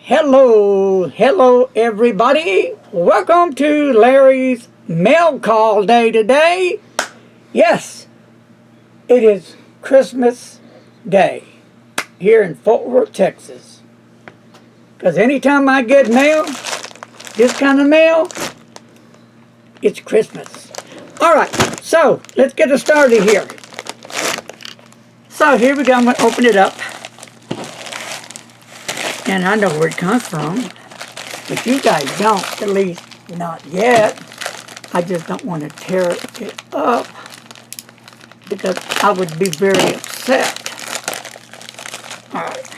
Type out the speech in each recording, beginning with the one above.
Hello everybody. Welcome to Larry's Mail Call Day today. Yes, it is Christmas Day here in Fort Worth, Texas. Because anytime I get mail, this kind of mail, it's Christmas. Alright, so let's get it started here. So here we go, I'm going to open it up. And I know where it comes from, but you guys don't, at least not yet. I just don't want to tear it up because I would be very upset. Alright,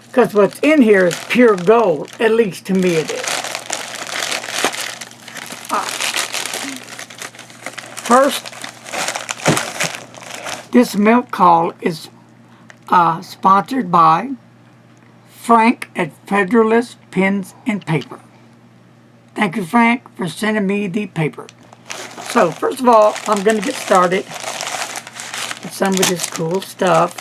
because what's in here is pure gold, at least to me it is. First, this milk call is sponsored by Frank at Federalist Pens and Paper. Thank you, Frank, for sending me the paper. So, first of all, I'm going to get started with some of this cool stuff.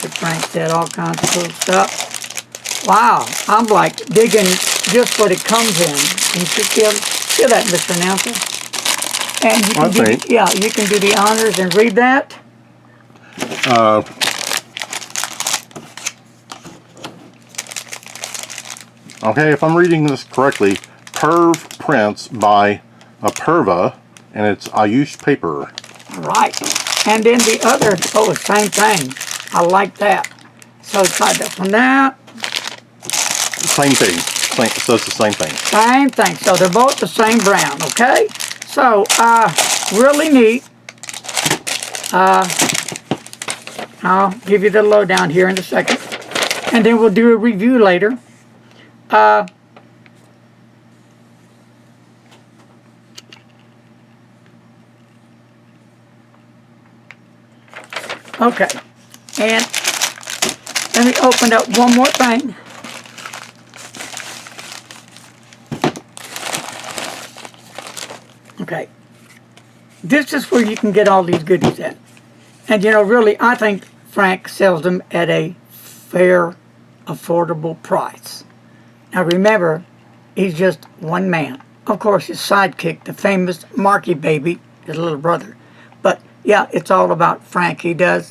That Frank said, all kinds of cool stuff. Wow, I'm like digging just what it comes in. Can you feel that, Mr. Announcer? And you can you can do the honors and read that. Okay, if I'm reading this correctly, Perv Prints by Perva, and it's Ayush paper. Right. And then the other, same thing. I like that. So try that from that. Same thing. So it's the same thing. Same thing. So they're both the same brand, okay? So, really neat. I'll give you the lowdown here in a second. And then we'll do a review later. Okay, and let me open up one more thing. Okay, this is where you can get all these goodies at. And you know, really, I think Frank sells them at a fair, affordable price. Now remember, he's just one man. Of course, his sidekick, the famous Marky Baby, his little brother. But yeah, it's all about Frank. He'll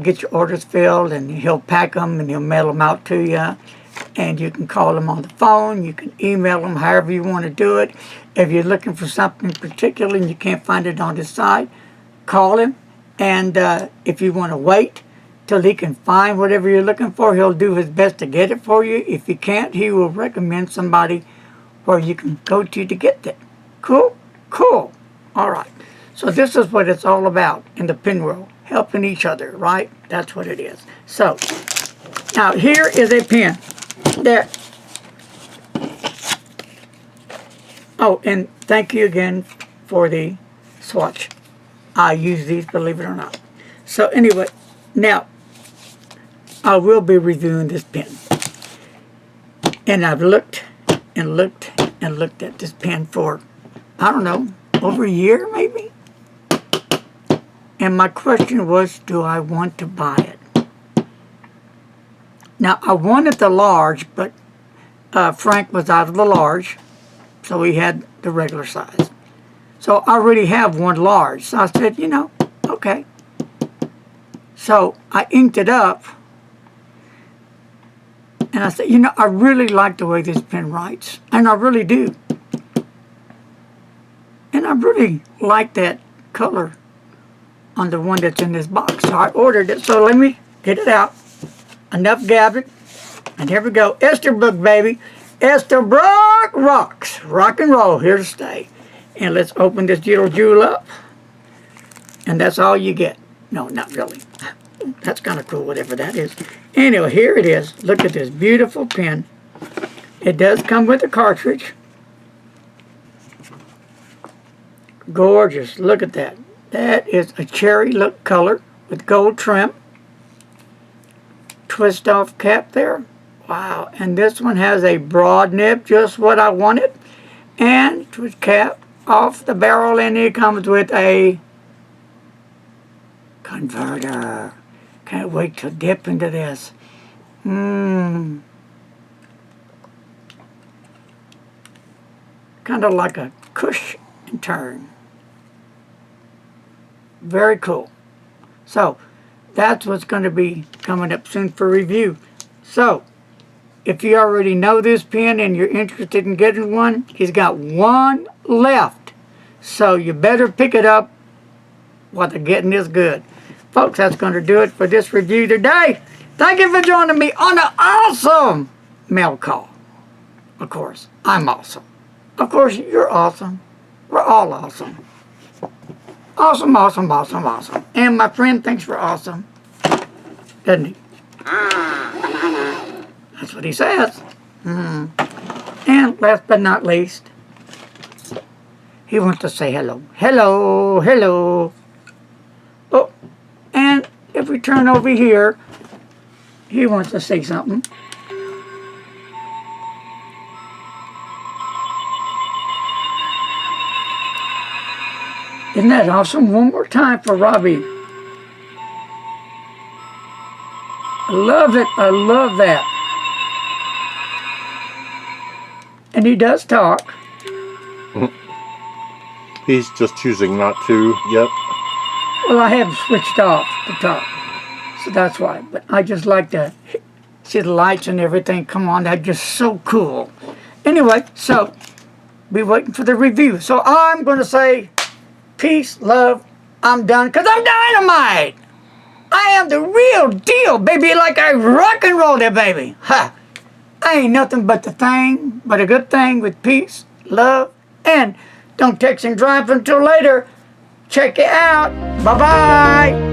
get your orders filled, and he'll pack them, and he'll mail them out to you. And you can call him on the phone. You can email him, however you want to do it. If you're looking for something particular and you can't find it on his site, call him. And if you want to wait till he can find whatever you're looking for, he'll do his best to get it for you. If he can't, he will recommend somebody where you can go to get that. Cool? Cool. All right. So this is what it's all about in the pen world. Helping each other, right? That's what it is. So, now here is a pen that... Oh, and thank you again for the swatch. I use these, believe it or not. So anyway, now, I will be reviewing this pen. And I've looked and looked and looked at this pen for, I don't know, over a year maybe? And my question was, do I want to buy it? Now, I wanted the large, but Frank was out of the large, so he had the regular size. So I already have one large. So I said, you know, okay. So I inked it up, and I said, you know, I really like the way this pen writes, and I really do. And I really like that color on the one that's in this box. So I ordered it. So let me get it out. Enough gabbing. And here we go. Esterbrook, baby. Esterbrook rocks. Rock and roll. Here to stay. And let's open this little jewel up. And that's all you get. No, not really. That's kind of cool, whatever that is. Anyway, here it is. Look at this beautiful pen. It does come with a cartridge. Gorgeous. Look at that. That is a cherry look color with gold trim. Twist off cap there. Wow. And this one has a broad nib, just what I wanted. And twist cap off the barrel, and it comes with a converter. Can't wait to dip into this. kind of like a push and turn. Very cool. So that's what's going to be coming up soon for review. So if you already know this pen and you're interested in getting one, he's got one left. So you better pick it up while the getting is good. Folks, that's going to do it for this review today. Thank you for joining me on an awesome mail call. Of course, I'm awesome. Of course, you're awesome. We're all awesome. Awesome, awesome, awesome, awesome. And my friend thinks we're awesome. Doesn't he? That's what he says. And last but not least, he wants to say hello. Hello, hello. Oh, and if we turn over here, he wants to say something. Isn't that awesome? One more time for Robbie. I love it. I love that. And he does talk. He's just choosing not to yet. Well, I have switched off to talk, so that's why. But I just like to see the lights and everything come on. That's just so cool. Anyway, so be waiting for the review. So I'm going to say peace, love. I'm done because I'm dynamite. I am the real deal, baby. Like I rock and roll that baby. Ha! I ain't nothing but the thing, but a good thing with peace, love, and don't text and drive until later. Check it out. Bye-bye.